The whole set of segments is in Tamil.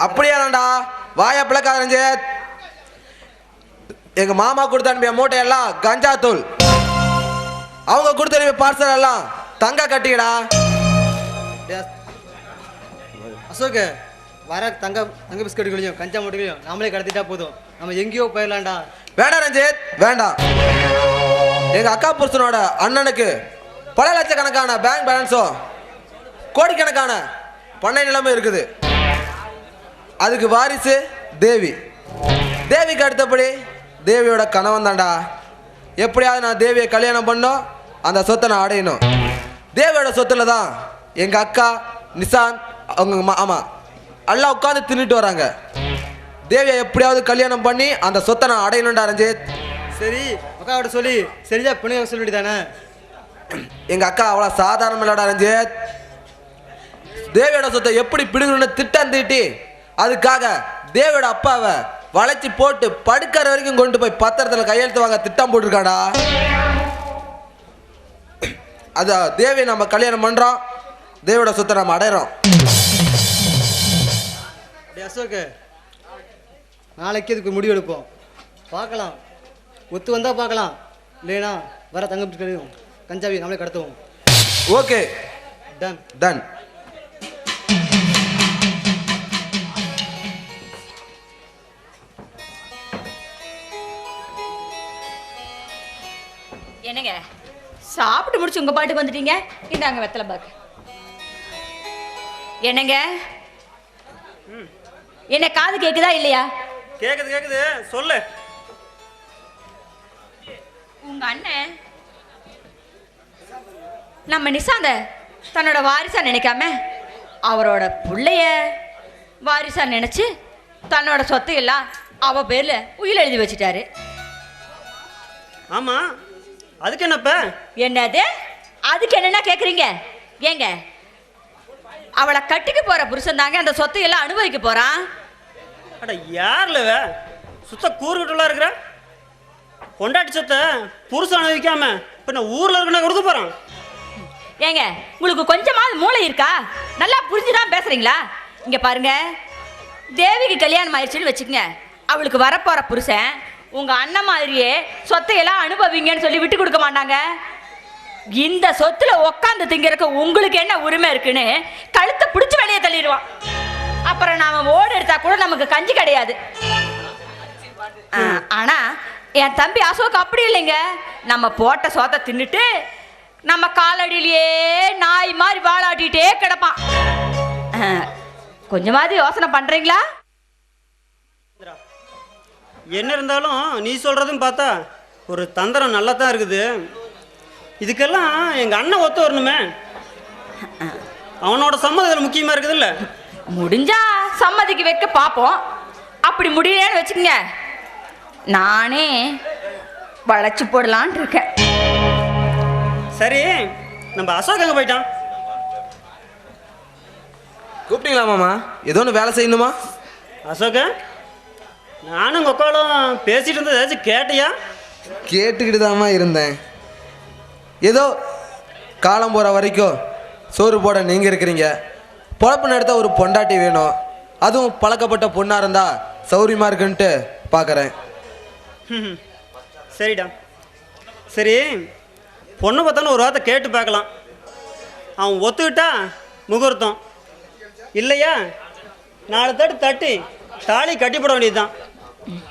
அப்படியாடா வாயா பிளக்காத ரஞ்சித். எங்க மாமா கொடுத்த அனுப்பிய மூட்டையெல்லாம் கஞ்சா தூள், அவங்க கொடுத்த அனுப்பிய பார்சல் எல்லாம் தங்க கட்டிக்கடா. அசோக், வர தங்க பிஸ்கட்டுகளையும் கஞ்சா மூட்டைகளையும் நாமளே கடத்திட்டா போதும், நம்ம எங்கேயோ போயிடலாம்டா. வேண்டாம் ரஞ்சித் வேண்டாம். எங்க அக்கா புருஷனோட அண்ணனுக்கு பல லட்சக்கணக்கான பேங்க் பேலன்ஸும் கோடிக்கணக்கான பண்ணை நிலமும் இருக்குது. அதுக்கு வாரிசு தேவி. தேவிக்கு அடுத்தபடி தேவியோட கணவன் தான்டா. எப்படியாவது நான் தேவியை கல்யாணம் பண்ணோம், அந்த சொத்தை நான் அடையணும். தேவியோட சொத்துல தான் எங்க அக்கா நிசாந்த் அவங்க ஆமாம் எல்லாம் உட்காந்து தின்னுட்டு வராங்க. தேவியை எப்படியாவது கல்யாணம் பண்ணி அந்த சொத்தை நான் அடையணும்டா ரஞ்சித். சரி, அக்காவோட சொல்லி சரியா பிணைய சொல்லிட்டு தானே. எங்க அக்கா அவ்வளோ சாதாரணம் இல்லடா ரஞ்சித். தேவியோட சொத்தை எப்படி பிடுங்கணும்னு திட்டம் தீட்டி அதுக்காக தேவியோட அப்பாவை வளைச்சி போட்டு படுக்கிற வரைக்கும் கொண்டு போய் பத்திரத்தில் கையெழுத்து வாங்க திட்டம் போட்டிருக்காடா. அத தேவியை நம்ம கல்யாணம் பண்றோம், தேவியோட சொத்தை நம்ம அடையிறோம். அசோக், நாளைக்கு இதுக்கு முடிவு எடுப்போம். பார்க்கலாம், ஒத்து வந்தா பார்க்கலாம், இல்லைனா வர தங்க பிஸ்கட்டையும் கஞ்சாவையும் நம்மளே கடத்துவோம். Okay done done. என்னங்க சாப்பிட்டு முடிச்சு உங்க பாட்டுக்கு வந்துட்டீங்க. இந்தாங்க வெத்தலை பாக்கு. என்னங்க என்ன காது கேக்குதா இல்லையா? கேக்குது சொல்லு. உங்க அண்ணன் நம்ம நிசாந்த தன்னோட வாரிசா நினைக்காம அவரோட பிள்ளைய வாரிசா நினைச்சு தன்னோட சொத்தை எல்லாம் அவ பேர்ல உயில் எழுதி வச்சுட்டாரு. ஆமா, அதுக்கு என்னப்ப? என்னது அதுக்கு என்னன்னா கேக்குறீங்க? ஏங்க அவளை கட்டிக்கு போற புருஷன் தாங்க அந்த சொத்தை எல்லாம் அனுபவிக்க போறான். அட யார்ல சுத்த கூறுகிட்டுலாம் இருக்கிற பொண்டாட்டி சொத்தை புருஷன் அனுபவிக்காம இப்ப நான் ஊர்ல இருக்கா கொடுக்க போறான். ஏங்க உங்களுக்கு கொஞ்சமாவது மூளை இருக்கா? நல்லா புரிஞ்சுதான் பேசுறீங்களா? இங்க பாருங்க, தேவிக்கு கல்யாணம் ஆயிடுச்சுன்னு வச்சுக்கங்க, அவளுக்கு வரப்போற புருஷன் உங்க அண்ணன் மாதிரியே சொத்தையெல்லாம் அனுபவிங்கன்னு சொல்லி விட்டு கொடுக்க மாட்டாங்க. இந்த சொத்துல உக்காந்து திங்கிறக்கு உங்களுக்கு என்ன உரிமை இருக்குன்னு கழுத்தை பிடிச்சி வெளியே தள்ளிடுவான். அப்புறம் நாம ஓடு எடுத்தா கூட நமக்கு கஞ்சி கிடையாது. ஆனா என் தம்பி அசோக் அப்படி இல்லைங்க. நம்ம போட்ட சோத்தை தின்னுட்டு நம்ம காலடியிலேயே நாய் மாதிரி வாழாட்டிகிட்டே கிடப்பான். கொஞ்சமாவது யோசனை பண்றீங்களா? என்ன இருந்தாலும் நீ சொல்றதும் பார்த்தா ஒரு தந்திரம் நல்லா தான் இருக்குது. இதுக்கெல்லாம் எங்க அண்ணன் ஒத்து வரணுமே. அவனோட சம்மதம் முக்கியமா இருக்குது இல்ல? முடிஞ்சா சம்மதிக்கு வைக்க பார்ப்போம். அப்படி முடியலன்னு வச்சுக்கோங்க, நானே வளைச்சு போடலான் இருக்கேன். சரி, நம்ம அசோக் அங்க போயிட்டான். கூப்பிட்டீங்களா மாமா? ஏதோ ஒன்று வேலை செய்யணுமா? அசோக, நானும் உங்க அக்காலும் பேசிட்டு இருந்தது ஏதாச்சும் கேட்டியா? கேட்டுக்கிட்டு தாமா இருந்தேன். ஏதோ காலம் போகிற வரைக்கும் சோறு போட நீங்கள் இருக்கிறீங்க, பொழப்பு நடத்த ஒரு பொண்டாட்டி வேணும், அதுவும் பழக்கப்பட்ட பொண்ணாக இருந்தால் சௌரியமாக இருக்குன்ட்டு பார்க்குறேன். சரிடா, சரி, பொண்ணை பார்த்தாலும் ஒரு வார்த்தை கேட்டு பார்க்கலாம். அவன் ஒத்துக்கிட்டா முகூர்த்தம், இல்லையா 4 தட்டு தட்டி தாலி கட்டிப்பட வேண்டியதுதான்.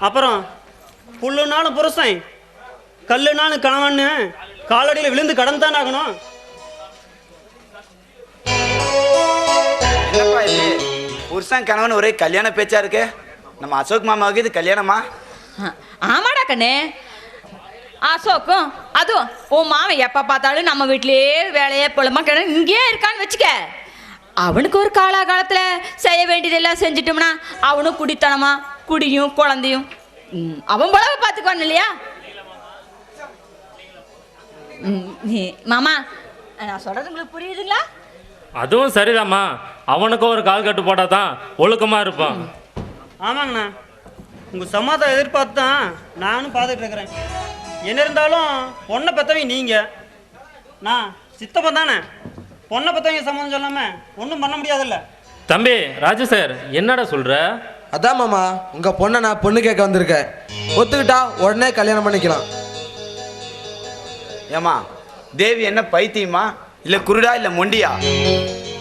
அப்புறம் புல்லுனாலும் புருஷன், கல்லுனாலும் கணவன்னு காலடியில் விழுந்து கடன் தான் ஆகணும். என்னப்பா இது புருஷன் கணவன் ஒரே கல்யாண பேச்சா இருக்கு. நம்ம அசோக் மாமாவுக்கு இது கல்யாணமா? ஆமாடா கண்ணு, அசோக்கும் அதுவும் உன் மாமன் எப்போ பார்த்தாலும் நம்ம வீட்டிலேயே வேலையே பொழமா கிடந்து இங்கேயே இருக்கான்னு வச்சுக்க, அவனுக்கு ஒரு காலகாலத்தில் செய்ய வேண்டியதெல்லாம் செஞ்சிட்டோம்னா அவனும் குடித்தனமா குடியும் குழந்தையும் அவன் போலவே பார்த்துக்குவான் இல்லையா? மாமா, நான் சொல்றது உங்களுக்கு புரியுதுங்களா? அதுவும் சரிதாம்மா, அவனுக்கும் ஒரு கால் கட்டு போட்டால் தான் ஒழுக்கமாக இருப்பான். ஆமாங்கண்ணா, உங்கள் சமாதானம் எதிர்பார்த்து தான் நானும் பார்த்துட்டு இருக்கிறேன். என்ன இருந்தாலும் பொண்ணை பெற்றவங்க நீங்கள், நான் சித்தப்பன் தானே. பொண்ணை பெற்றவங்க சம்மந்தம் சொல்லாமல் ஒன்றும் பண்ண முடியாதுல்ல. தம்பி ராஜு சார் என்னடா சொல்ற? அதான் மாமா உங்கள் பொண்ணை நான் பொண்ணு கேட்க வந்திருக்கேன். ஒத்துக்கிட்டா உடனே கல்யாணம் பண்ணிக்கலாம். ஏமா தேவி என்ன பைத்தியமா இல்லை குருடா இல்லை மொண்டியா?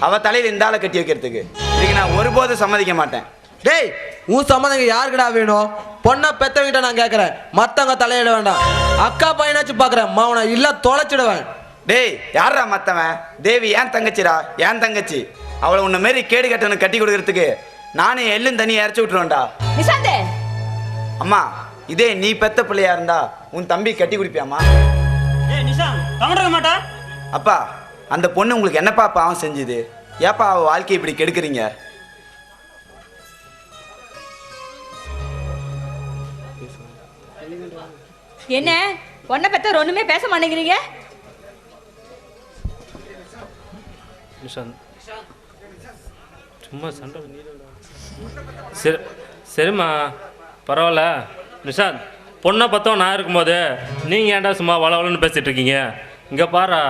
அவ தலையில் இந்த ஆளை கட்டி வைக்கிறதுக்கு இதுக்கு நான் ஒருபோதும் சம்மதிக்க மாட்டேன். டேய் உன் சம்மந்தங்க யாருக்குடா வேணும்? பொண்ணை பெத்தவங்கிட்ட நான் கேட்குறேன், மற்றவங்க தலையிட வேண்டாம். அக்கா பையனாச்சும் பார்க்குறேன், மாவனை இல்லை தொலைச்சிடுவேன். டேய் யாரா மத்தவன்? தேவி ஏன் தங்கச்சிடா, ஏன் தங்கச்சி. அவளை உன்ன மாரி கேடு கட்டணும் கட்டி கொடுக்கறதுக்கு நானே எள்ளும் தண்ணி இறச்சி விட்டுருவேன்டா. நிசாந்தே, அம்மா இதே நீ பெத்த பிள்ளையா இருந்தா உன் தம்பி கட்டி குடிப்பியாம்மா? ஏய் நிஷான் தமிழக மாட்டா? அப்பா அந்த பொண்ணு உங்களுக்கு என்னப்பா பாவம் செஞ்சுது? ஏப்பா அவள் வாழ்க்கையை இப்படி கெடுக்குறீங்க? என்ன பொண்ணை பெற்ற ஒண்ணுமே பேச மாட்டேங்கிறீங்க? நிஷாந்த் சும்மா சண்டை சரி சரிம்மா பரவாயில்ல. நிஷாந்த் பொண்ணை பார்த்தோம் நான் இருக்கும்போது நீங்கள் ஏன்டா சும்மா வளவலன்னு பேசிகிட்டு இருக்கீங்க? இங்கே பாரா,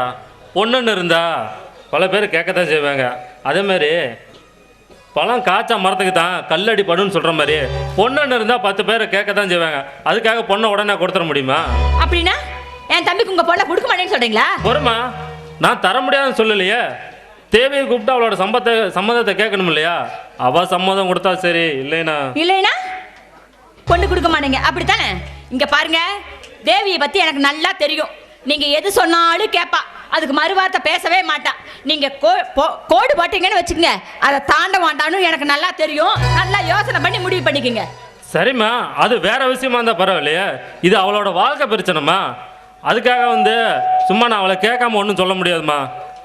பொண்ணுன்னு இருந்தா பல பேர் கேட்கத்தான் செய்வாங்க. அதேமாரி பழம் காய்ச்சா மரத்துக்கு தான் கல்லடி படுன்னு சொல்கிற மாதிரி பொண்ணுன்னு இருந்தால் 10 பேர் கேட்கத்தான் செய்வாங்க. அதுக்காக பொண்ணை உடனே கொடுத்துட முடியுமா? அப்படின்னா என் தம்பிக்கு உங்க பொண்ணை கொடுக்க மாட்டேன்னு சொல்றீங்களா? பொறுமா, நான் தர முடியாதுன்னு சொல்லலையே. தேவியை கூப்பிட்டு அவளோட சம்மதத்தை கேட்கணும் இல்லையா? அவள் சம்மதம் கொடுத்தா சரி, இல்லைனா பொண்ணு கொடுக்க மாட்டேங்க அப்படித்தானே? இங்க பாருங்க, தேவியை பத்தி எனக்கு நல்லா தெரியும். நீங்க எது சொன்னாலும் கேட்பா, அதுக்கு மறுவார்த்தை பேசவே மாட்டா. நீங்க கோடு போட்டீங்கன்னு வச்சுக்கோங்க, அதை தாண்ட மாட்டான்னு எனக்கு நல்லா தெரியும். நல்லா யோசனை பண்ணி முடிவு பண்ணிக்கோங்க. சரிம்மா, அது வேற விஷயமா இருந்தால் பரவாயில்லையே. இது அவளோட வாழ்க்கை பிரச்சனைமா. அதுக்காக சும்மா நான் அவளை கேட்காம ஒன்றும் சொல்ல முடியாதுமா.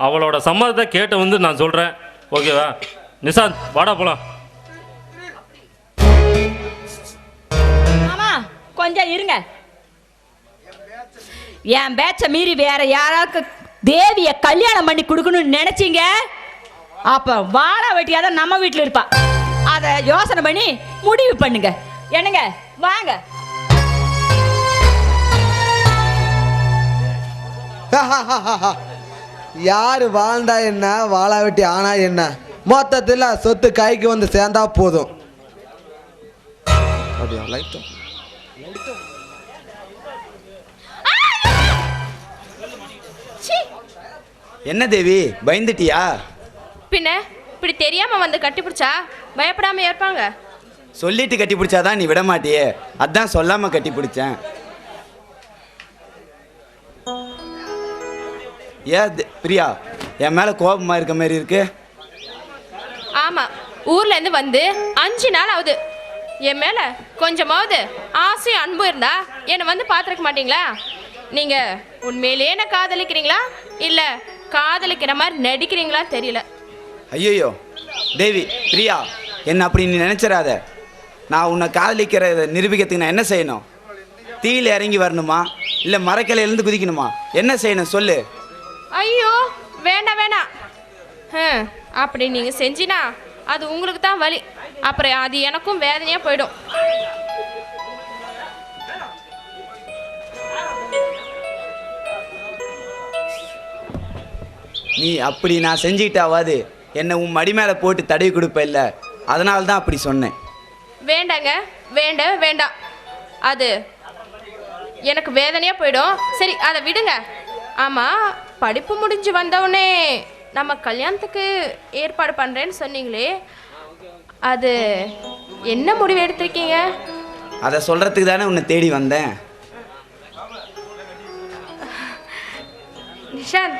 அவளோட சம்மதத்தை கேட்டு நான் சொல்கிறேன். ஓகேவா? நிஷாந்த் வாடா போலாம். ஆமா கொஞ்சம் இருங்க. என் பேச்ச மீறி வேற யாராருக்கு தேவிய கல்யாணம் பண்ணி கொடுக்கணும்னு நினைச்சீங்க, அப்ப வாழ வெட்டியாத நம்ம வீட்டில் இருப்பா. அதை யோசனை பண்ணி முடிவு பண்ணுங்க. என்னங்க வாங்க. யார் வாழ்ந்தா என்ன, வாழா வெட்டி ஆனா என்ன, மொத்தத்தில் சொத்து கைக்கு வந்து சேர்ந்தா போதும். அப்படியா லைட்? என்ன தேவி பயந்துட்டியா? பின்ன இப்படி தெரியாம வந்து கட்டி பிடிச்சா பயப்படாம ஏற்பாங்க. சொல்லிட்டு கட்டி பிடிச்சாதான் நீ விட மாட்டியே, அதான் சொல்லாம கட்டி பிடிச்சேன். பிரியா என் மேல கோபமா இருக்க மாதிரி இருக்கு. ஆமா, ஊர்ல இருந்து வந்து 5 நாள் ஆகுது. என் மேல கொஞ்சமாவது ஆசை அன்பு இருந்தா என்னை வந்து பார்த்துருக்க மாட்டீங்களா? நீங்க உண்மையிலேயே என்ன காதலிக்கிறீங்களா இல்ல காதலிக்கிற மாதிரி நடிக்கிறீங்களா தெரியல. ஐயோ தேவி பிரியா, என்ன அப்படி நீ நினைச்சிடாத. நான் உன்னை காதலிக்கிறத நிரூபிக்கிறதுக்கு நான் என்ன செய்யணும்? தீயில இறங்கி வரணுமா இல்லை மரக்கிளையிலேருந்து குதிக்கணுமா? என்ன செய்யணும் சொல்லு. ஐயோ வேண்டாம் வேண்டாம். அப்படி நீங்க செஞ்சினா அது உங்களுக்கு தான் வலி, அப்புறம் அது எனக்கும் வேதனையா போயிடும். நீ அப்படி நான் செஞ்சுக்கிட்டாவாது என்னை உன் மடி மேலே போட்டு தடவி கொடுப்ப இல்லை, அதனால தான் அப்படி சொன்னேன். வேண்டாங்க, வேண்டாம். அது எனக்கு வேதனையா போயிடும். சரி அதை விடுங்க. ஆமா, படிப்பு முடிஞ்சு வந்தவுடனே நம்ம கல்யாணத்துக்கு ஏற்பாடு பண்ணுறேன்னு சொன்னீங்களே, அது என்ன முடிவு எடுத்திருக்கீங்க? அதை சொல்கிறதுக்கு தானே உன்னை தேடி வந்தேன். நிஷாந்த்,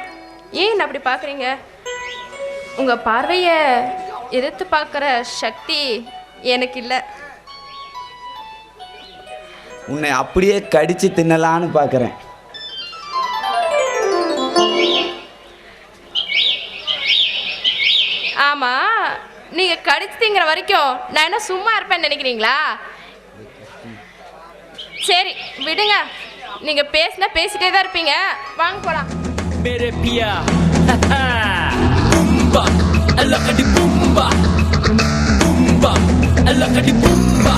ஏன் அப்படி பார்க்குறீங்க? உங்கள் பார்வையை எதிர்த்து பார்க்குற சக்தி எனக்கு இல்லை. உன்னை அப்படியே கடிச்சு தின்னலான்னு பார்க்குறேன். ஆமாம், நீங்கள் கடிச்சு திங்கிற வரைக்கும் நான் என்ன சும்மா இருப்பேன்னு நினைக்கிறீங்களா? சரி விடுங்க, நீங்கள் பேசினா பேசிட்டே தான் இருப்பீங்க. வாங்க போகலாம். मेरे पिया bumba alla kadi bumba bumba alla kadi bumba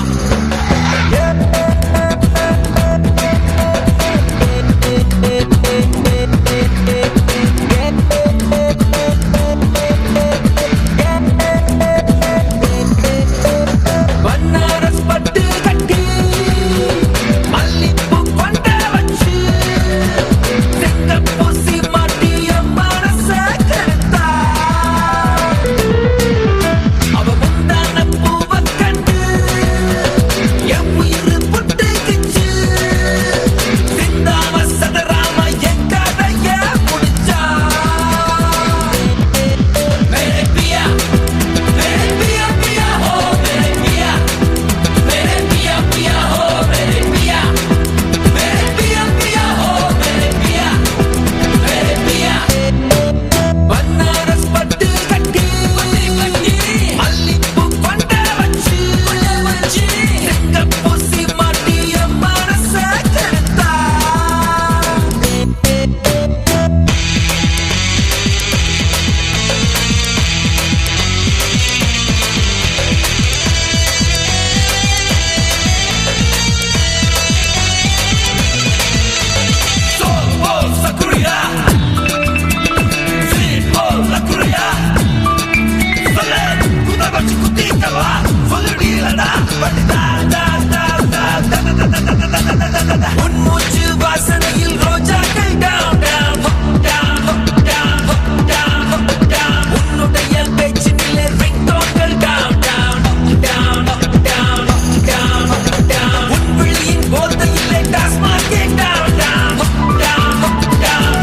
உன்மூச்சு வாசனையில் ரோஜாக்கள் down down down down down down உன்னுடைய பேச்சினிலே ரிங்டோன்கள் down down down down down down உன் விழியின் போதையிலே டாஸ்மார்க்கே down down down down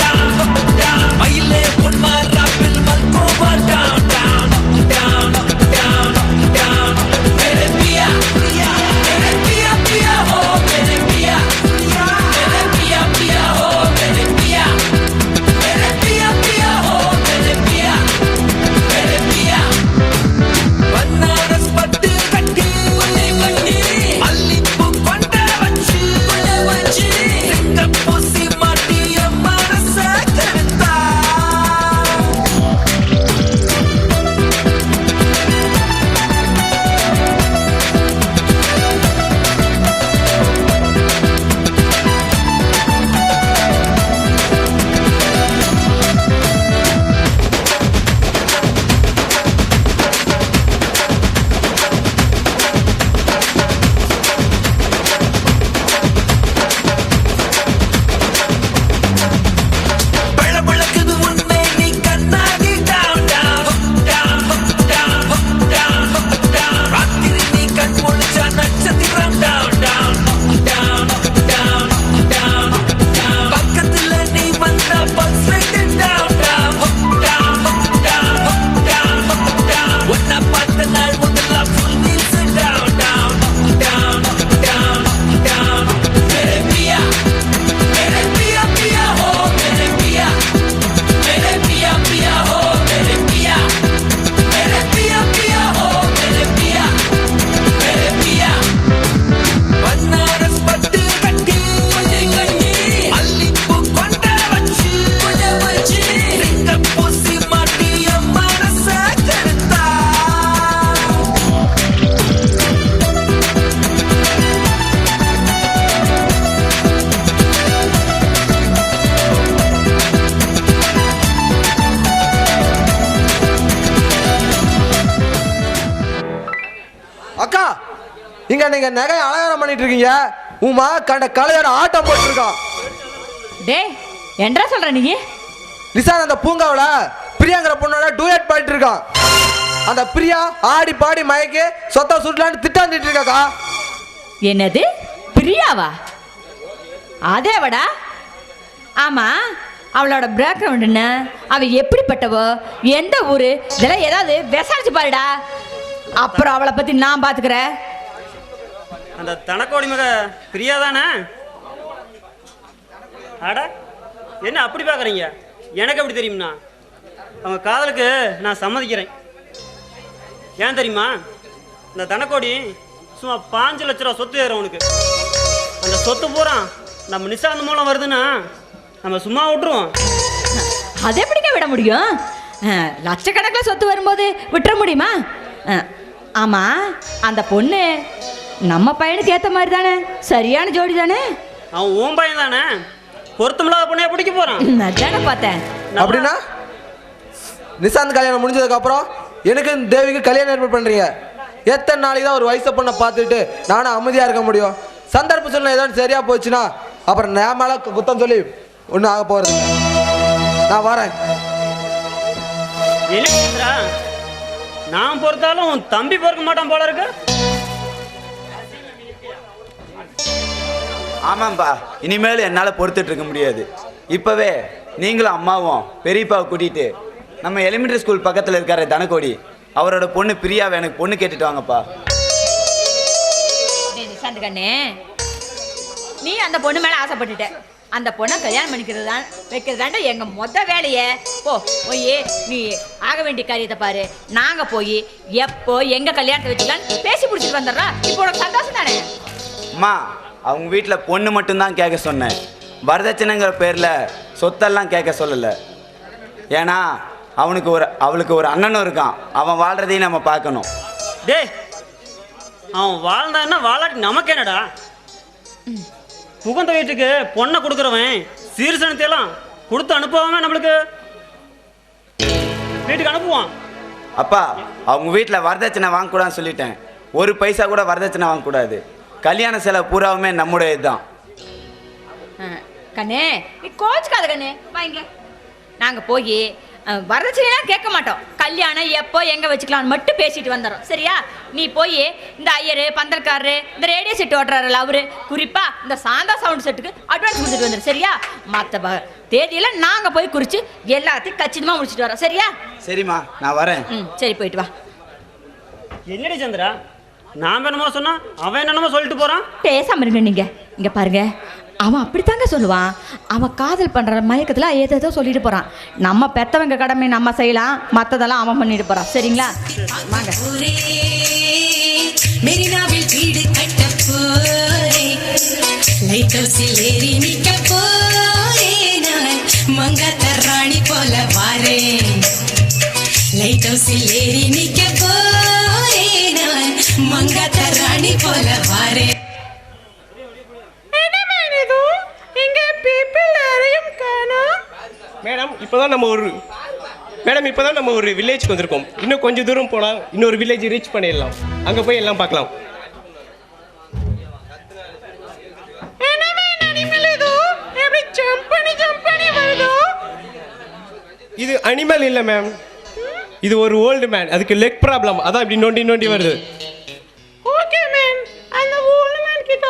down down மயிலே உன் மாறாப்பில் Malgova down down down down down मेरे पिया मेरे पिया पिया हो मेरे पिया मेरे पिया पिया हो मेरे पिया मेरे पिया पिया हो मेरे पिया मेरे पिया बनारस पट्टी कट्टी कट्टी मल्लिपू கொண்ட வச்சு சிங்கப்பூசி மாட்டிய மனச கெடுத்தா பளபளக்குது உன்னை நீ கண்ணாடி down down down down down down ராத்திரி நீ கண் முழிச்சா நட்சத்திரம் down down down down down down பக்கத்துல நீ வந்தா pulse rate down down down down down down உன்னை பார்த்த நாள் முதல்ல full meals down down down down down मेरे पिया पिया हो मेरे पिया मेरे पिया पिया हो मेरे पिया मेरे पिया पिया हो मेरे पिया मेरे पिया बनारस पट्टी कट्टी कट्टी मल्लिपू கொண்ட வச்சு சிங்கப்பூசி மாட்டிய மனச கெடுத்தா அக்கா இங்க நீங்க நகை அலங்காரம் பண்ணிட்டு இருக்கீங்க உன் மக கண்ட கலையோட ஆட்டம் போட்டுருக்கான். டேய் என்றா சொல்ற நீ? நிசான் அந்த பூங்காவில் பிரியாங்கிற பொண்ணோட டூயட் பாடிட்டு இருக்கான். அந்த பிரியா ஆடி பாடி மயக்கி சொத்த சுட்டலான்னு திட்டாண்டிட்டு இருக்காக்கா. என்னது பிரியாவா? அதேவடா. ஆமா அவளோட பேக்ரவுண்ட் என்ன, அவ எப்படிப்பட்டவோ, எந்த ஊரு, இதெல்லாம் ஏதாவது விசாரிச்சு பாருடா. அப்புறம் அவளை பத்தி நான் பாத்துக்கிறேன். அந்த தனக்கோடி மக பிரியா தானே? அட என்ன அப்படி பார்க்குறீங்க? எனக்கு எப்படி தெரியும்னா அவங்க காதலுக்கு நான் சம்மதிக்கிறேன். ஏன் தெரியுமா? இந்த தனக்கோடி சும்மா 5 லட்ச ரூபா சொத்து ஏறும் அவனுக்கு. அந்த சொத்து பூரா நம்ம நிசாந்த் மூலம் வருதுன்னா நம்ம சும்மா விட்டுருவோம். அதை எப்படிங்க விட முடியும்? லட்சக்கணக்கில் சொத்து வரும்போது விட்டுற முடியுமா? ஆமா அந்த பொண்ணு நம்ம பையனுக்கு ஏற்ற மாதிரி தானே, சரியான ஜோடி தானே. அவன் ஓம் பையன் தானே, பொருத்தமில்லாத பொண்ணைய பிடிக்க போறான். அதானே பார்த்தேன். அப்படின்னா நிசாந்த் கல்யாணம் முடிஞ்சதுக்கு அப்புறம் எனக்கு தேவிக்கு கல்யாணம் ஏற்பாடு பண்றீங்க. எத்தனை நாளைக்கு தான் ஒரு வயசை பொண்ணை பார்த்துட்டு நானும் அமைதியா இருக்க முடியும்? சந்தர்ப்ப சூழ்நிலை ஏதாவது சரியா போச்சுன்னா அப்புறம் நான் மேல குத்தம் சொல்லி ஒன்றும் ஆக போறது. நான் வரேன். என்ன நான் பொறுத்தாலும் உன் தம்பி பொறுக்க மாட்டான் போல இருக்கு. ஆமாம்பா, இனிமேல் என்னால் பொறுத்துட்டு இருக்க முடியாது. இப்போவே நீங்களும் அம்மாவும் பெரியப்பாவை கூட்டிகிட்டு நம்ம எலிமெண்ட்ரி ஸ்கூல் பக்கத்தில் இருக்கார தனக்கோடி அவரோட பொண்ணு பிரியாவை எனக்கு பொண்ணு கேட்டுட்டு வாங்கப்பா. நிசாந்த் கண்ணே, நீ அந்த பொண்ணு மேலே ஆசைப்பட்டுட்ட. அந்த பொண்ணை கல்யாணம் வைக்கிறதாண்ட எங்க மொத்த வேலையை போய் நீ ஆக வேண்டிய காரியத்தை பாரு. நாங்க போய் எப்போ எங்க கல்யாணத்தை வச்சுக்கலான்னு பேசி பிடிச்சிட்டு வந்துடுறா. இப்போ உனக்கு சந்தோஷம் தானே? அம்மா, அவங்க வீட்டில் பொண்ணு மட்டும்தான் கேட்க சொன்னேன். வரதட்சணைங்கிற பேரில் சொத்தெல்லாம் கேட்க சொல்லலை. ஏன்னா அவளுக்கு ஒரு அண்ணனும் இருக்கான். அவன் வாழ்றதையும் நம்ம பார்க்கணும். டேய், அவன் வாழ்ந்தான்னா வாழாட்டி நமக்கு என்னடா? புகுந்த வீட்டுக்கு பொண்ணை கொடுக்குறவன் சீர்சனத்தையெல்லாம் கொடுத்து அனுப்புவாம நம்மளுக்கு வீட்டுக்கு அனுப்புவான். அப்பா, அவங்க வீட்டில் வரதட்சணை வாங்கக்கூடாதுன்னு சொல்லிட்டேன். ஒரு பைசா கூட வரதட்சணை வாங்கக்கூடாது. கல்யாண செலவு பூராவுமே நம்முடைய தான். கண்ணே நீ கோச்சுக்காத கண்ணே, வாங்க. நாங்கள் போய் வரதட்சணைலாம் கேட்க மாட்டோம். கல்யாணம் எப்போ எங்கே வச்சுக்கலாம்னு மட்டும் பேசிட்டு வந்துடுறோம். சரியா? நீ போய் இந்த ஐயரு, பந்தல்காரரு, இந்த ரேடியோ செட் ஓட்டுறாருல அவரு, குறிப்பாக இந்த சாந்தா சவுண்ட் செட்டுக்கு அட்வான்ஸ் கொடுத்துட்டு வந்துடு. சரியா? மற்ற தேதியில் நாங்கள் போய் குறித்து எல்லாத்தையும் கச்சிதமாக முடிச்சுட்டு வரோம். சரியா? சரிம்மா, நான் வரேன். சரி, போயிட்டு வா. என்னடி சந்திரா, நான் என்னமோ சொன்னா அவன் என்னமோ சொல்லிட்டு போறான். பேசாம இருங்க நீங்க. இங்க பாருங்க, அவன் அப்படித்தாங்க சொல்லுவான். அவன் காதல் பண்ற மயக்கத்துல ஏதோ சொல்லிட்டு போறான். நம்ம பெத்தவங்க கடமை நம்ம செய்யலாம், மத்ததெல்லாம் அவன் பண்ணிட்டு போறான். சரிங்களா? வாங்க. மெரினாவில் வீடு கட்ட போறேன், லைட் ஹவுஸில் ஏறி நிக்க போறேன், நான் மங்காத்த ராணி போல வாரேன். லைட் ஹவுஸில் ஏறி நிக்க போறேன், நான் மங்காத்த ராணி போல வாரேன். மேடம் இப்போதான் நம்ம ஒரு வில்லேஜ்க்கு வந்திருக்கோம். இன்னும் கொஞ்சம் தூரம் போனால் இன்னொரு வில்லேஜ் ரீச் பண்ணிடலாம். அங்கே போய் எல்லாம் பார்க்கலாம். இது அனிமல் இல்லை மேம், இது ஒரு ஓல்டு மேன். அதுக்கு லெக் ப்ராப்ளம், அதான் இப்படி நோண்டி நோண்டி வருது. ஓகே மேம், அந்த ஓல்டு மேன் கிட்ட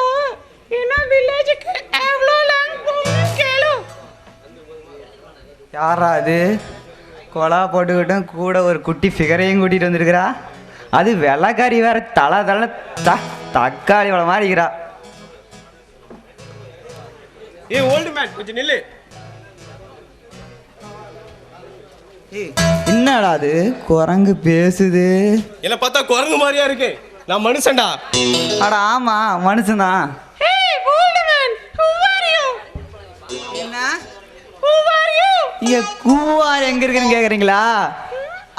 என்ன வில்லேஜுக்கு எவ்வளோ லாங் போகணும் கேளு. யாரா அது? கொலா போட்டுக்கிட்டும் கூட ஒரு குட்டி ஃபிகரையும் கூட்டிகிட்டு வந்துருக்கிறா. அது வெள்ளைக்காரி வேற தலை தக்காளி வள மாதிரி இருக்கிறா. ஏ ஓல்டு மேன், கொஞ்சம் நில்லு. என்னடா அது குரங்கு பேசுது? என்ன பார்த்தா குரங்கு மாதிரியா இருக்கு. நான் மனுஷன்டா. அட ஆமா, மனுஷன்தான். இங்க கூவார் எங்க இருக்குன்னு கேக்குறீங்களா?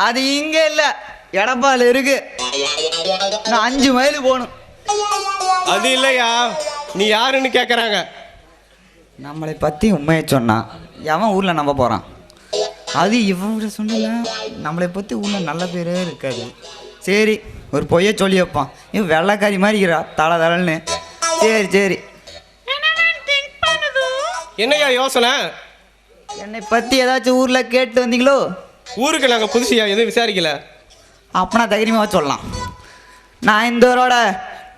அது இங்க இல்ல, எடப்பால இருக்கு. நான் 5 மைல் போகணும். அது இல்லையா, நீ யாருன்னு கேக்குறாங்க. நம்மளை பத்தி உண்மையை சொன்னான், எவன் ஊர்ல நம்ப போறான்? அது இவன் சொன்னல, நம்மளை பத்தி ஊர்ல நல்ல பேரே இருக்காது. சரி, ஒரு பொய்ய சொல்லி வைப்பான். இவன் வெள்ளைக்காரி மாதிரி இருக்கிறா, தலைன்னு. சரி என்னையா யோசனை? என்னை பத்தி ஏதாச்சும் ஊர்ல கேட்டு வந்தீங்களோ? ஊருக்கு நாங்க புதுசியா எதுவும் விசாரிக்கல. அப்பனா தைரியமா சொல்லலாம். நான் இந்த ஊரோட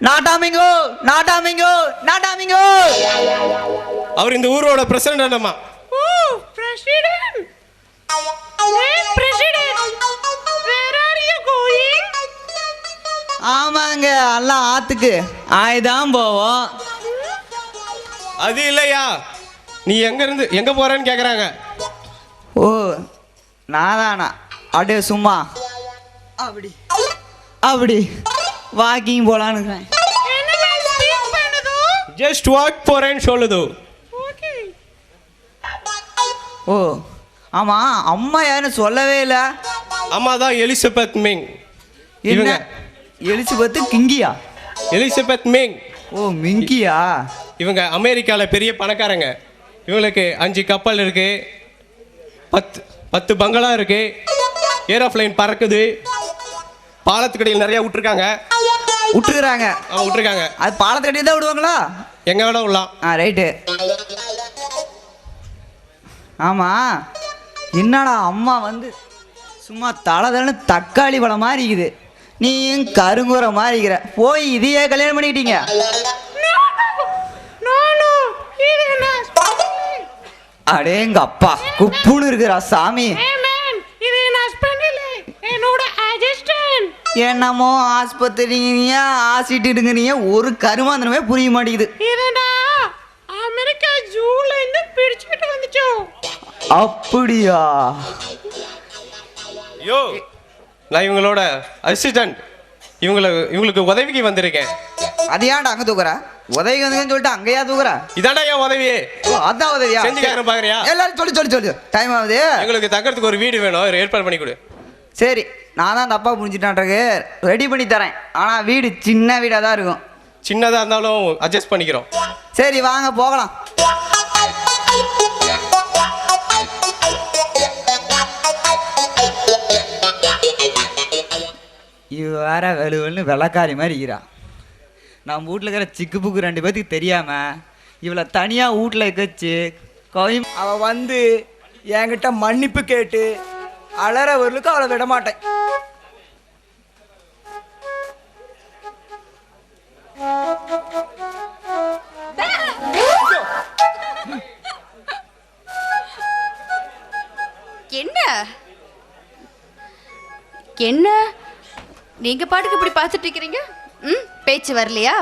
நாட்டாமிங்கோ. அவர் இந்த ஊரோட பிரசிடண்ட் அம்மா. ஓ, president. Hey, President, where are you going? ஆமாங்க, எல்லாம் ஆத்துக்கு ஆய்தான் போவோம். அது இல்லையா, நீ எங்க போறேன்னு கேக்குறாங்க. ஓ, நானா அப்படியே சும்மா அப்படி வாக்கிங் போலான்னு. ஜஸ்ட் வாக் போறேன்னு சொல்லுது. ஓ ஆமா, அம்மா யாருன்னு சொல்லவே இல்லை. அம்மா தான் எலிசபெத் மிங். இவங்க எலிசபெத் கிங்கியா? Elizabeth Ming. ஓ, மிங்கியா? இவங்க அமெரிக்காவில் பெரிய பணக்காரங்க. இவங்களுக்கு 5 கப்பல் இருக்கு, 10 பங்களா இருக்கு, ஏரோப்ளைன் பறக்குது, பாலத்துக்கடியில் நிறைய விட்டுருக்காங்க. அது பாலத்துக்கடியில் தான் விடுவாங்களா? எங்க வேணா விடலாம். ரைட்டு. ஆமா, என்னடா அம்மா சும்மா தலைன்னு தக்காளி பழம் மாதிரி இருக்குது, நீயும் கருங்குற மாதிரி இருக்கிற. போய் இதையே கல்யாணம் பண்ணிக்கிட்டீங்க? அடேங்க அப்பா, குப்புன்னு இருக்கிறா சாமி. என்னமோ ஆஸ்பத்திரிங்க ஆசிட்டு இருக்கிறீங்க, ஒரு கருமாந்தனமே புரிய மாட்டேங்குது. அமெரிக்கா ஜூல இருந்து பிடிச்சிட்டு வந்துச்சோ. அப்படியா? யோ, நான் இவங்களோட அசிஸ்டன்ட். இவங்களுக்கு உதவிக்கு வந்திருக்கேன். அது ஏன்டா அங்க தூக்குற? உதவி வந்து சொல்லிட்டு அங்கேயா தூக்குற? இதாண்டா என் உதவியே. அதான் உதவியா? செஞ்சுக்காரன் பாக்குறியா? எல்லாரும் சொல்லு டைம் ஆகுது. எங்களுக்கு தங்கறதுக்கு ஒரு வீடு வேணும், ஏற்பாடு பண்ணி கொடு. சரி, நான் தான் தப்பா புரிஞ்சுட்டான்றது, ரெடி பண்ணி தரேன். ஆனா வீடு சின்ன வீடா தான் இருக்கும். சின்னதா இருந்தாலும் அட்ஜஸ்ட் பண்ணிக்கிறோம். சரி, வாங்க போகலாம். இவ வேற வெளுவல்னு வெள்ளக்காரி மாதிரி இருக்கிறா. நம்ம வீட்டில் இருக்கிற சிக்கு புக்கு 2 பேத்துக்கு தெரியாமல் இவளை தனியாக வீட்டில் வச்சு அவள் வந்து என்கிட்ட மன்னிப்பு கேட்டு அலறவர்களுக்கு அவளை விட மாட்டேன். என்ன என்ன நீங்க பாட்டுக்கு இப்படி பார்த்துட்டு இருக்கிறீங்க? பேச்சு வரலையா?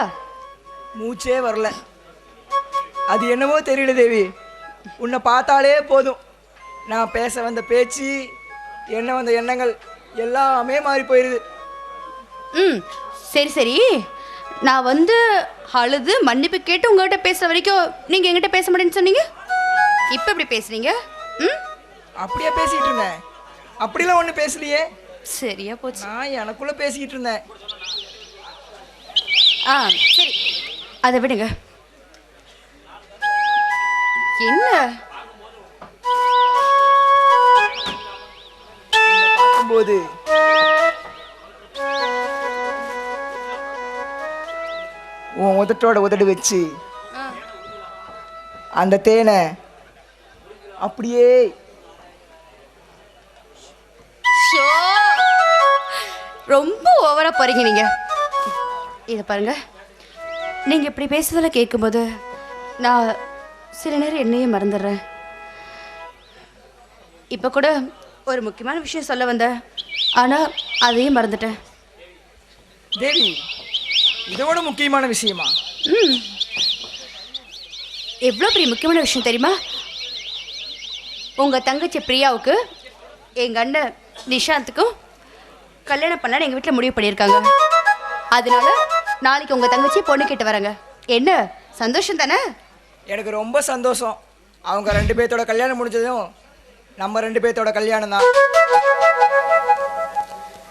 மூச்சே வரல. அது என்னவோ தெரியல தேவி, உன்னை பார்த்தாலே போதும் நான் பேச வந்த பேச்சு என்ன வந்த எண்ணங்கள் எல்லாமே மாறி போயிடுது. சரி சரி, நான் வந்து அழுது மன்னிப்பு கேட்டு உங்ககிட்ட பேசுற வரைக்கும் நீங்க என்கிட்ட பேச மாட்டேன்னு சொன்னீங்க. இப்போ எப்படி பேசுறீங்க? அப்படியே பேசிட்டு இருந்தேன். அப்படிலாம் ஒன்றும் பேசலையே. சரியா போச்சு. நான் எனக்குள்ள பேசிக்கிட்டு இருந்தேன். சரி, அதை விடுங்க. என்ன பார்க்கும்போது உன் உதட்டோட உதடு வச்சு அந்த தேனை அப்படியே ரொம்ப ஓவரா போறீங்க நீங்க. இதை பாருங்க, நீங்க இப்படி பேசுறதுல கேட்கும்போது நான் சில நேரம் என்னையே மறந்துடுறேன். இப்போ கூட ஒரு முக்கியமான விஷயம் சொல்ல வந்தேன், ஆனால் அதையும் மறந்துட்டேன். தேவி, இதோட முக்கியமான விஷயமா? எவ்வளோ பெரிய முக்கியமான விஷயம் தெரியுமா? உங்கள் தங்கச்சி பிரியாவுக்கு எங்கள் அண்ணன் நிஷாந்துக்கும் கல்யாணம் பண்ணலான்னு எங்கள் வீட்டில் முடிவு பண்ணியிருக்காங்க. அதனால நாளைக்கு உங்கள் தங்கச்சி பொண்ணு கேட்டு வராங்க. என்ன சந்தோஷம் தானே? எனக்கு ரொம்ப சந்தோஷம். அவங்க 2 பேர்த்தோட கல்யாணம் முடிஞ்சதும் நம்ம 2 பேர்த்தோட கல்யாணம் தான்.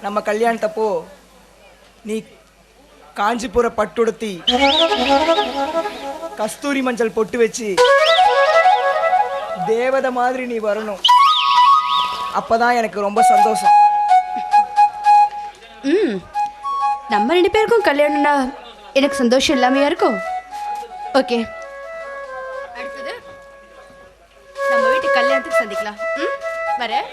நம்ம கல்யாணத்தப்போ நீ காஞ்சிபுர பட்டுடுத்தி கஸ்தூரி மஞ்சள் பொட்டு வச்சு தேவதை மாதிரி நீ வரணும். அப்பதான் எனக்கு ரொம்ப சந்தோஷம். நம்ம 2 பேருக்கும் கல்யாணம்னா எனக்கு சந்தோஷம் இல்லாமையா இருக்கும்? ஓகே, அடுத்தது நம்ம வீட்டு கல்யாணத்துக்கு சந்திக்கலாம். வரேன்.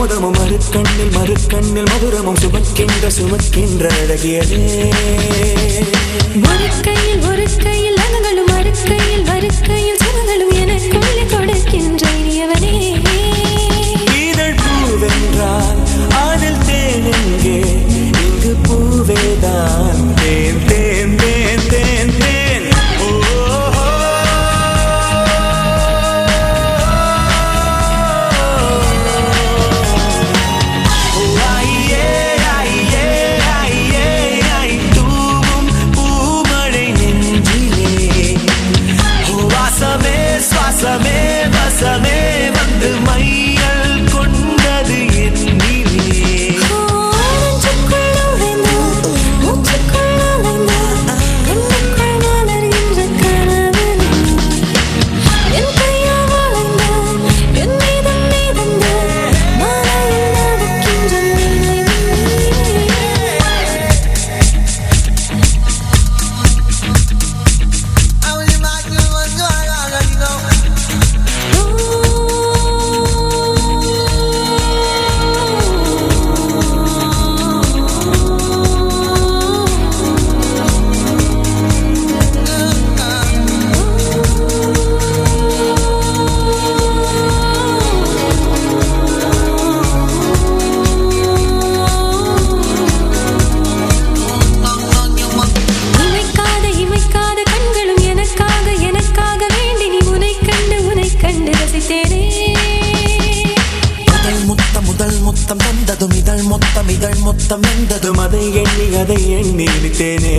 அமுதமும் மறுக்கண்ணில் மதுரமும் சுமக்கின்ற அழகியதே. ஒரு கையில் அகங்களும் மறுக்கையில் சுரங்களும் எனக்குள்ளே கொடுக்கின்ற இனியவனே. இதழ் பூவென்றால் அதில் தேனெங்கே, இங்கு பூவேதான் தேன் தேன் தேன் தேன் தேன். சுவாசமே வசமே வந்து மையல் கொண்டது என்னிலே. இதழ் மொத்தம் வந்ததும் அதை எண்ணி நினைத்தேனே.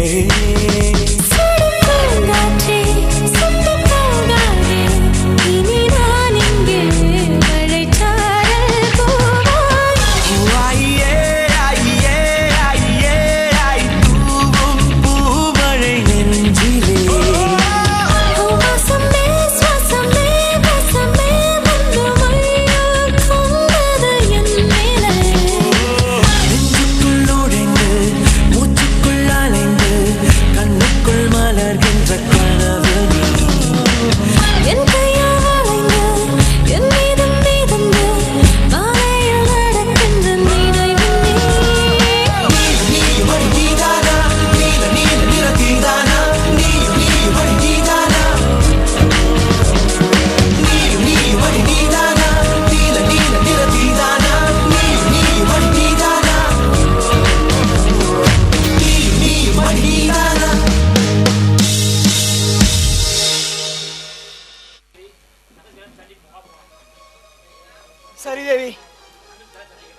சரி தேவி,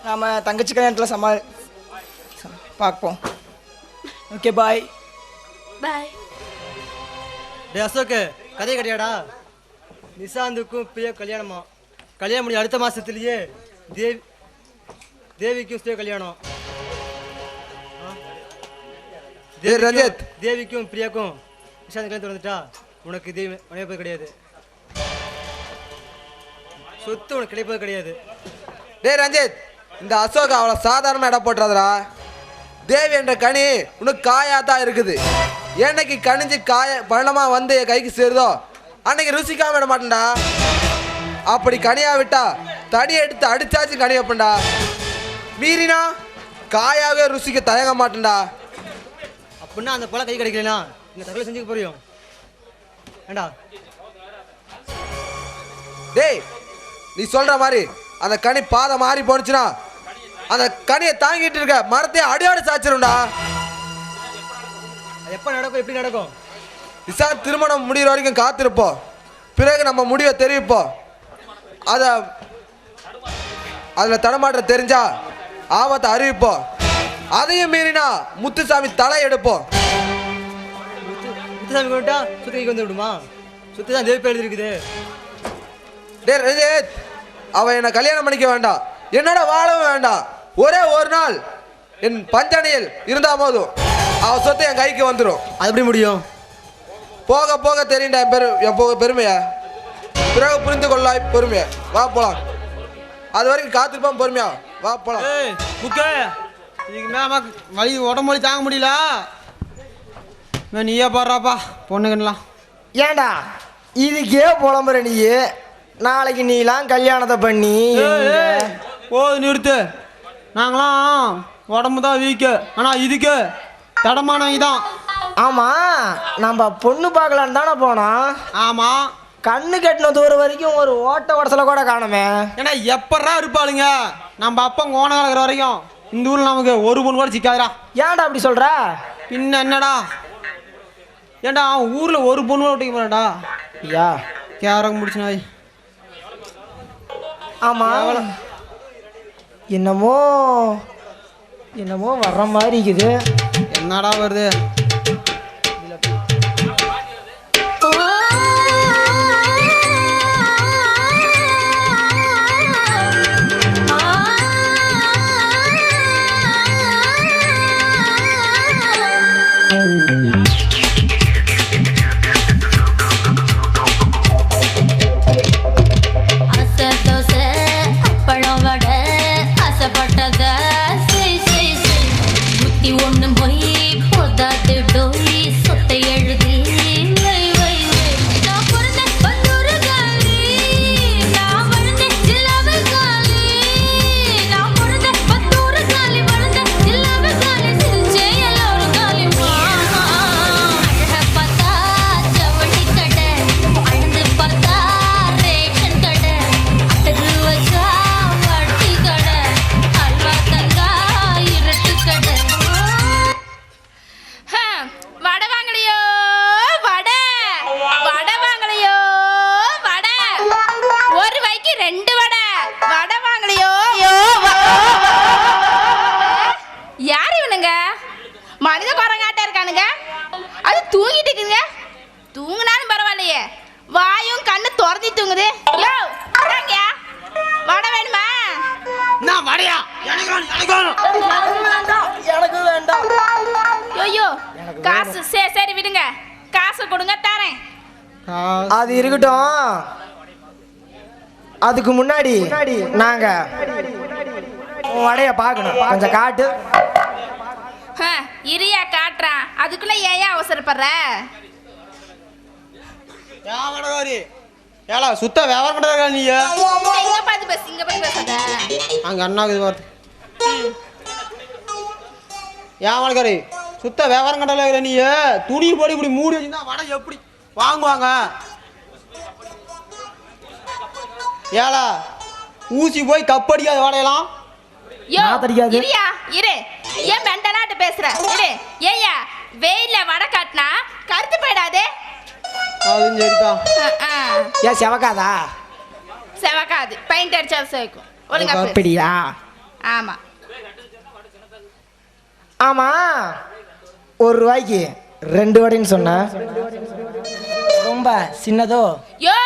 நாம தங்கச்சி கல்யாணத்தில் பார்ப்போம். Okay bye. பாய். டே அசோக்கு, கதை கிடையாடா? நிசாந்துக்கும் பிரியா கல்யாணமா? கல்யாணம் முடிஞ்ச அடுத்த மாசத்துலயே தேவிக்கும் ஸ்ரீ கல்யாணம். தேவிக்கும் பிரியாக்கும் நிசாந்த் கல்யாணம் வந்துட்டா உனக்கு தேவி கிடைப்பது கிடையாது, சொத்து உனக்கு கிடைப்பது கிடையாது. டே ரஞ்சித், இந்த அசோக் அவளை சாதாரணமாக இடம் போட்டுறாதரா. தேவி என்ற கனி உனக்கு காயாதான் இருக்குது. என்னைக்கு கனிஞ்சு பழமா வந்து என் கைக்கு சேருதோ அன்னைக்கு ருசிக்காம விட மாட்டேன்டா. அப்படி கனியா விட்டா தடி எடுத்து அடிச்சாச்சு கனி வைப்பேன்டா. மீறினா காயாவே ருசிக்க தயங்க மாட்டேன்டா. அப்படின்னா அந்த பழம் கை கிடைக்கலனா இந்த தகவலை செஞ்சுக்க புரியும் ஏண்டா? டேய், நீ சொல்ற மாதிரி அந்த கனி பாதை மாறி போனுச்சுன்னா அந்த கனியை தாங்கிட்டு இருக்க மரத்தையே அடியோடு சாச்சிரும்டா. எப்ப நடக்கும், எப்படி நடக்கும்? நிசாந்த் திருமணம் முடிகிற வரைக்கும் காத்திருப்போம். பிறகு நம்ம முடிவை தெரிவிப்போம். அதில் தடமாற்ற தெரிஞ்சா ஆபத்தை அறிவிப்போம். அதையும் மீறினா முத்துசாமி தலை எடுப்போம். முத்துசாமி கொண்டா சுத்தி கைக்கு வந்து விடுமா? சுத்தி தான் தேவி எழுதி இருக்குது. டே ரஞ்சித், அவன் என்னை கல்யாணம் பண்ணிக்க வேண்டாம், என்னோட வாழவும் வேண்டாம். ஒரே ஒரு நாள் என் பஞ்சனையில் இருந்தா போதும், அவன் சொத்து என் கைக்கு வந்துடும். அது எப்படி முடியும்? போக போக தெரியுண்டா என் பெருமையா. பிறகு புரிந்து கொள்ளாய் பொறுமையா. வா போலாம். அது வரைக்கும் காத்திருப்பான் பொறுமையா. வா போலாம். இதுக்கு மேல வலி உடம்பு வலி தாங்க முடியல. நீயே பாடுறாப்பா பொண்ணுங்கலாம். ஏண்டா இதுக்கே புலம்புற நீ? நாளைக்கு நீலாம் கல்யாணத்தை பண்ணி போது நிறுத்து. நாங்களாம் உடம்பு தான் வீக்கு, ஆனால் இதுக்கு தடமானவங்க தான். ஆமாம், நம்ம பொண்ணு பார்க்கலான்னு தானே போனோம். ஆமாம், கண்ணு கட்டின தூரம் வரைக்கும் ஒரு ஓட்ட உடசல கூட காணுமே. ஏன்னா எப்படா இருப்பாளுங்க? நம்ம அப்பா கோணம் கலக்கிற வரைக்கும் இந்த ஊரில் நமக்கு ஒரு பொண்ணு கூட சிக்காதுடா. ஏன்டா அப்படி சொல்கிற? பின்ன என்னடா? ஏன்டா ஊரில் ஒரு பொண்ணு கூட ஒட்டிக்க போறாடா. ஐயா கேரங்க முடிச்சுனா. ஆமாம், என்னமோ என்னமோ வர்ற மாதிரி இருக்குது. என்னடா வருது? மனித குரங்காட்ட இருக்கானுங்க. அது தூங்கிட்டு இருக்குங்க. தூங்குனாலும் பரவாயில்லையே, வாயும் கண்ணு திறந்து தூங்குது. யோ வாங்கயா, வடை வேணுமா? நான் வடையா? எனக்கு வேண்டாம். ஐயோ காசு சரி விடுங்க, காசு கொடுங்க தரேன். அது இருக்கட்டும், அதுக்கு முன்னாடி நாங்க வடைய பார்க்கணும். கொஞ்சம் காட்டு. இரியா காட்டுறான், அதுக்குள்ள ஏன் அவசரப்படுற? ஏலா சுத்த வியாபாரம் பண்றா நீ? இங்க பாத்து பேசு, இங்க பாத்து பேசாத. அங்க அண்ணாக்கு இது பார்த்து ஏமாளக்காரி சுத்த வியாபாரம் கண்டல நீ. துணி போடி இப்படி மூடி வச்சுருந்தா வடை எப்படி வாங்குவாங்க? ஏலா ஊசி போய் கப்படிக்காத வடையெல்லாம். யோ இரியா இரு, ஏன் மெண்டலாட்டு பேசுற? இரு. ஏய்யா வெயில்ல வடை காட்டினா கருத்து போயிடாதே. அதுவும் சரிதான். ஏன் செவக்காதா? செவக்காது, பெயிண்ட் அடிச்சா சேர்க்கும். ஒழுங்கா அப்படியா? ஆமா ஆமா, ஒரு ரூபாய்க்கு 2 வடைன்னு சொன்ன, ரொம்ப சின்னதோ? யோ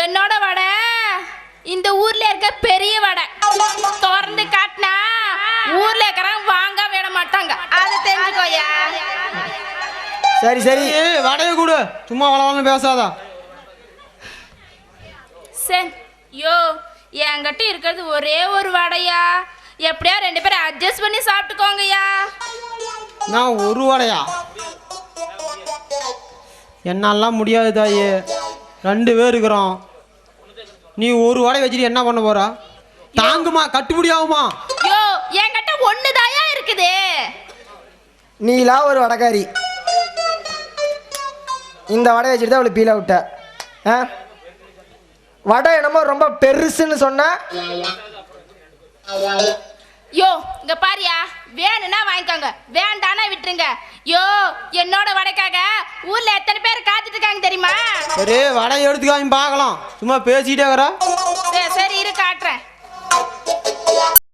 என்னோட வடை இந்த ஊர்ல இருக்க பெரிய வடை. திறந்து காட்டினா ஊர்ல இருக்கிறவங்க வாங்க விட மாட்டாங்க, அதை தெரிஞ்சுக்கோயா. சரி சரி, வடையை கொடு, சும்மா வளவளன்னு பேசாதா. சரி யோ, என்கிட்ட இருக்கிறது ஒரே ஒரு வடையா, எப்படியா 2 பேரும் அட்ஜஸ்ட் பண்ணி சாப்பிட்டுக்கோங்கய்யா. நான் ஒரு வடையா? என்னாலாம் முடியாது தாயே, 2 பேர் இருக்கிறோம். நீ ஒரு வடை வச்சுட்டு என்ன பண்ண போறா? தாங்குமா? கட்டுப்படி ஆகுமா? யோ என்கிட்ட ஒண்ணுதாயா இருக்குது. நீலா ஒரு வடைக்காரி, இந்த வடை வச்சுட்டு தான் அவளை பீல விட்ட. வடை என்னமோ ரொம்ப பெருசுன்னு சொன்ன. யோ இங்க பாரியா, வேணும்னா வாங்கிக்கோங்க, வேண்டானா விட்டுருங்க. யோ என்னோட வடைக்காக ஊர்ல எத்தனை பேர் காத்துட்டு இருக்காங்க தெரியுமா? சரி வடை எடுத்துக்காம பார்க்கலாம், சும்மா பேசிட்டே வரா. சரி இரு காட்டுறேன்.